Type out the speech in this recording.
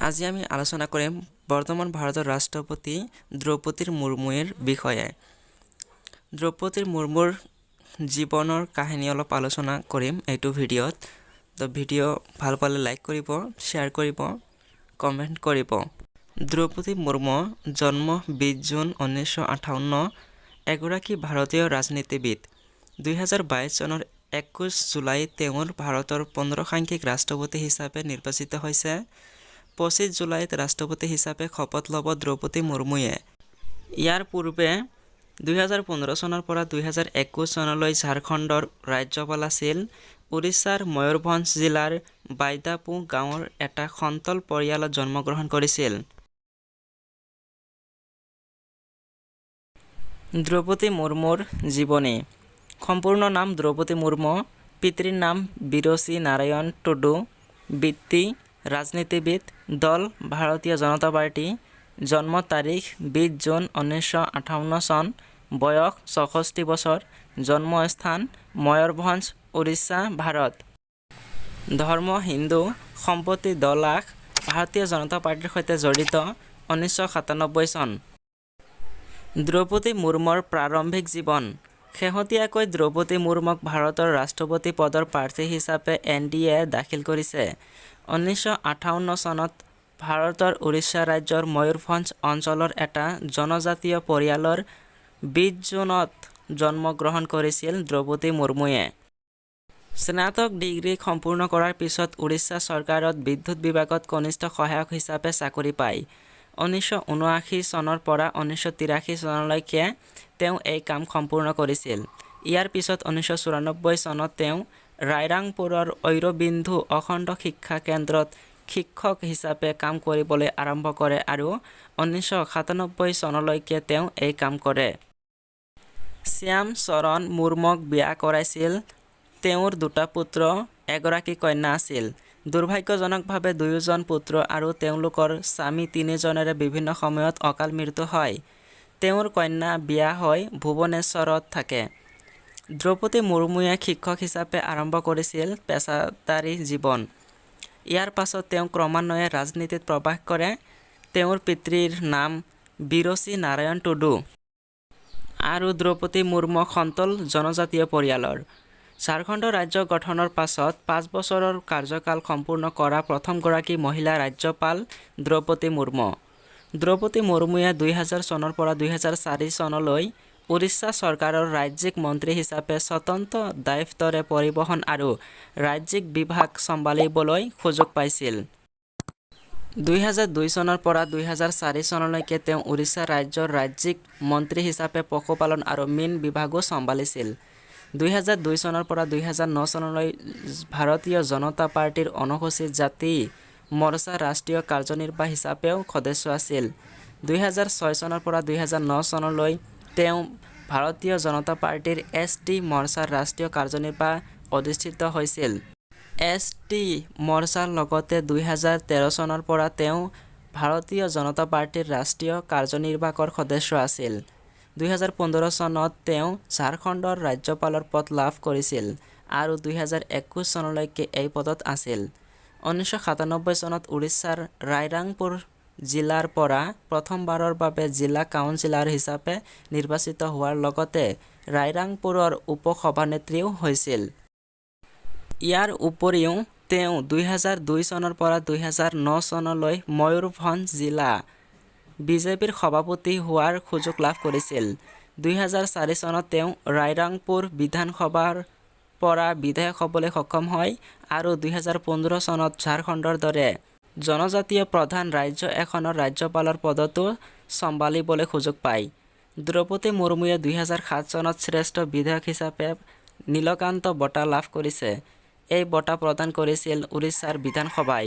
আজি আমি আলোচনা কৰিম বৰ্তমান ভাৰতৰ ৰাষ্ট্ৰপতি দ্ৰৌপদী মুৰ্মুৰ বিষয়ে। দ্ৰৌপদী মুৰ্মুৰ জীৱনৰ কাহিনী অলপ আলোচনা কৰিম এইটো ভিডিঅ'ত। তো ভিডিঅ' ভাল পালে লাইক কৰিব, শ্বেয়াৰ কৰিব, কমেণ্ট কৰিব। দ্ৰৌপদী মুৰ্মু জন্ম 20 জুন 1958, এগৰাকী ভাৰতীয় ৰাজনীতিবিদ। 2022 চনৰ 21 জুলাইত তেওঁৰ ভাৰতৰ 15 সাংখ্যিক ৰাষ্ট্ৰপতি হিচাপে নিৰ্বাচিত হৈছে। 25 জুলাইত ৰাষ্ট্ৰপতি হিচাপে শপত ল'ব দ্ৰৌপদী মুৰ্মুৱে। ইয়াৰ পূৰ্বে 2015 চনৰ পৰা 2021 চনলৈ ঝাৰখণ্ডৰ ৰাজ্যপাল আছিল। উৰিষ্যাৰ ময়ূৰভঞ্জ জিলাৰ বাইদাপুৰ গাঁৱৰ এটা সন্তল পৰিয়ালত জন্মগ্ৰহণ কৰিছিল। দ্ৰৌপদী মুৰ্মুৰ জীৱনী। সম্পূৰ্ণ নাম দ্ৰৌপদী মুৰ্মু, পিতৃৰ নাম বিৰচি নাৰায়ণ টুডু, বৃত্তি ৰাজনীতিবিদ, দল ভাৰতীয় জনতা পাৰ্টি, জন্ম তাৰিখ 20 জুন 1958 চন, বয়স 64 বছৰ, জন্মস্থান ময়ূৰভঞ্জ, উৰিষ্যা, ভাৰত। ধৰ্ম হিন্দু, সম্পত্তি 10 লাখ, ভাৰতীয় জনতা পাৰ্টিৰ সৈতে জড়িত, 1997 চন। দ্ৰৌপদী মুৰ্মুৰ প্ৰাৰম্ভিক জীৱন। শেহতীয়াকৈ দ্ৰৌপদী মুৰ্মুক ভাৰতৰ ৰাষ্ট্ৰপতি পদৰ প্ৰাৰ্থী হিচাপে NDA দাখিল কৰিছে। 1958 চনত ভাৰতৰ উৰিষ্যা ৰাজ্যৰ ময়ূৰভঞ্জ অঞ্চলৰ এটা জনজাতীয় পৰিয়ালৰ 20 জুনত জন্মগ্ৰহণ কৰিছিল দ্ৰৌপদী মুৰ্মুৱে। স্নাতক ডিগ্ৰী সম্পূৰ্ণ কৰাৰ পিছত উৰিষ্যা চৰকাৰত বিদ্যুৎ বিভাগত কনিষ্ঠ সহায়ক হিচাপে চাকৰি পায়। 1979 চনৰ পৰা 1983 চনলৈকে তেওঁ এই কাম সম্পূৰ্ণ কৰিছিল। ইয়াৰ পিছত 1994 চনত তেওঁ ৰায়ৰাংপুৰৰ ঐৰবিন্দু অখণ্ড শিক্ষা কেন্দ্ৰত শিক্ষক হিচাপে কাম কৰিবলৈ আৰম্ভ কৰে আৰু 1997 চনলৈকে তেওঁ এই কাম কৰে। শ্যাম চৰণ মুৰ্মুক বিয়া কৰাইছিল। তেওঁৰ 2টা পুত্ৰ, এগৰাকী কন্যা আছিল। দুৰ্ভাগ্যজনকভাৱে 2জন পুত্ৰ আৰু তেওঁলোকৰ স্বামী 3জনেৰে বিভিন্ন সময়ত অকাল মৃত্যু হয়। তেওঁৰ কন্যা বিয়া হৈ ভুৱনেশ্বৰত থাকে। দ্ৰৌপদী মুৰ্মুৱে শিক্ষক হিচাপে আৰম্ভ কৰিছিল পেছাদাৰী জীৱন। ইয়াৰ পাছত তেওঁ ক্ৰমান্বয়ে ৰাজনীতিত প্ৰৱেশ কৰে। তেওঁৰ পিতৃৰ নাম বিৰচি নাৰায়ণ টুডু আৰু দ্ৰৌপদী মুৰ্মু সন্তল জনজাতীয় পৰিয়ালৰ। ঝাৰখণ্ড ৰাজ্য গঠনৰ পাছত 5 বছৰৰ কাৰ্যকাল সম্পূৰ্ণ কৰা প্ৰথমগৰাকী মহিলা ৰাজ্যপাল দ্ৰৌপদী মুৰ্মু। দ্ৰৌপদী মুৰ্মুৱে 2000 চনৰ পৰা 2004 চনলৈ উৰিষ্যা চৰকাৰৰ ৰাজ্যিক মন্ত্ৰী হিচাপে স্বতন্ত্ৰ দায়িত্বৰে পৰিবহণ আৰু ৰাজ্যিক বিভাগ চম্ভালিবলৈ সুযোগ পাইছিল। 2002 চনৰ পৰা 2004 চনলৈকে তেওঁ উৰিষ্যা ৰাজ্যৰ ৰাজ্যিক মন্ত্ৰী হিচাপে পশুপালন আৰু মীন বিভাগো চম্ভালিছিল। 2002 চনৰ পৰা 2009 চনলৈ ভাৰতীয় জনতা পাৰ্টিৰ অনুসূচিত জাতি মৰ্চাৰ ৰাষ্ট্ৰীয় কাৰ্যনিৰ্বাহী হিচাপেও সদস্য আছিল। 2006 চনৰ পৰা 2009 চনলৈ তেওঁ ভাৰতীয় জনতা পাৰ্টিৰ ST মৰ্চাৰ ৰাষ্ট্ৰীয় কাৰ্যনিৰ্বাহী অধিষ্ঠিত হৈছিল। ST মৰ্চাৰ লগতে 2013 চনৰ পৰা তেওঁ ভাৰতীয় জনতা পাৰ্টিৰ ৰাষ্ট্ৰীয় কাৰ্যনিৰ্বাহকৰ সদস্য আছিল। 2015 চনত তেওঁ ঝাৰখণ্ডৰ ৰাজ্যপালৰ পদ লাভ কৰিছিল আৰু 2021 চনলৈকে এই পদত আছিল। 1997 চনত উৰিষ্যাৰ ৰায়ৰাংপুৰ জিলাৰ পৰা প্ৰথমবাৰৰ বাবে জিলা কাউন্সিলৰ হিচাপে নিৰ্বাচিত হোৱাৰ লগতে ৰায়ৰাংপুৰৰ উপ-সভানেত্ৰীও হৈছিল। ইয়াৰ উপৰিও তেওঁ 2002 চনৰ পৰা 2009 চনলৈ ময়ূৰভঞ্জ জিলা বিজেপিৰ সভাপতি হোৱাৰ সুযোগ লাভ কৰিছিল। 2004 চনত তেওঁ ৰায়ৰাংপুৰ বিধানসভাৰ পৰা বিধায়ক হ'বলৈ সক্ষম হয় আৰু 2015 চনত ঝাৰখণ্ডৰ দৰে জনজাতীয় প্ৰধান ৰাজ্য এখনৰ ৰাজ্যপালৰ পদটো চম্ভালিবলৈ সুযোগ পায়। দ্ৰৌপদী মুৰ্মুৱে 2007 চনত শ্ৰেষ্ঠ বিধায়ক হিচাপে নীলকান্ত বঁটা লাভ কৰিছে। এই বঁটা প্ৰদান কৰিছিল উৰিষ্যাৰ বিধানসভাই।